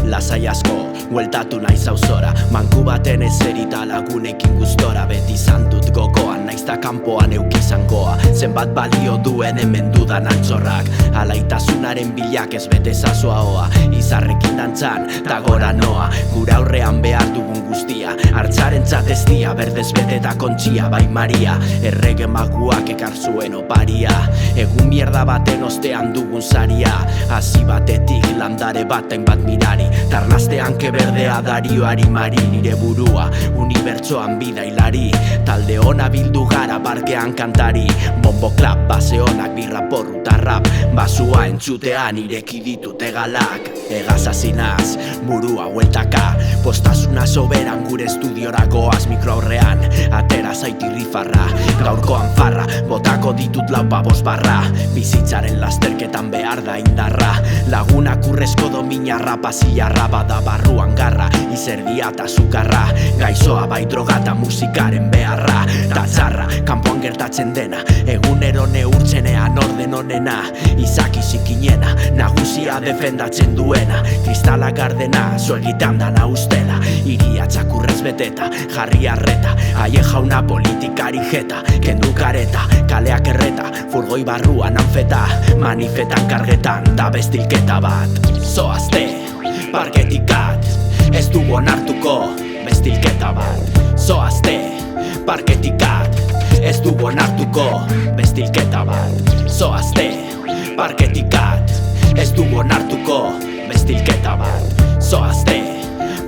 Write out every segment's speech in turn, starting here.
lasai asko, bueltatu naiz auzora. Manku baten ezerita lagunekin gustora. Beti izan dut gogoan, naizta kanpoan eukizangoa. Zenbat balio duen hemen dudan altxorrak. Alaitasunaren bilak ez bete zazoa hoa. Izarrekin dantzan, ta gora noa. Gura aurrean behar dugun guztia. Hartzaren txateztia, berdez bete eta kontxia. Bai Maria, errege maguak ekar zuen oparia. Egun mierda baten ostean dugun saria. Hasi batetik landare baten bat mirari. Tarnaztean keberdea darioari mari. Nire burua, unibertsoan bida hilari. Talde ona bildu gara barkean kantari. Bombo klap, base honak, birra porru ta rap. Basua entzutean ireki ditut egalak. Egazazinaz, burua hueltaka. Postasuna soberan gure estudiora goaz. Mikro aurrean, atera zaitirri farra. Gaurkoan farra, botako ditut laupa bost barra. Bizitzaren lasterketan behar da indarra. Lagunak urrezko domina rapazillarra. Bada barruan garra, izerdia eta sukarra. Gaizoa bai droga eta musikaren beharra. Tatzarra, kanpoan gertatzen dena. Egunero neurtzenean orden onena. Izaki zikinena, nagusia defendatzen duena. Kristala gardena, zuegitan dana ustela. Iria txakurrez beteta, jarri arreta. Haie jauna politikari jeta, kendu kareta. Kaleak erreta, furgoi barruan anfeta. Manifetan kargetan, da bestilketa bat. Zoazte, parketikat, ez dugu onartuko bestilketa bat. Zoazte, parketikat, ez dugu onartuko bestilketa bat. Zoazte, parketikat, ez dugu onartuko bestilketa bat. Zoazte,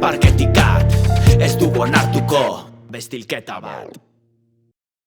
parketikat, ez dugu onartuko bestilketa bat.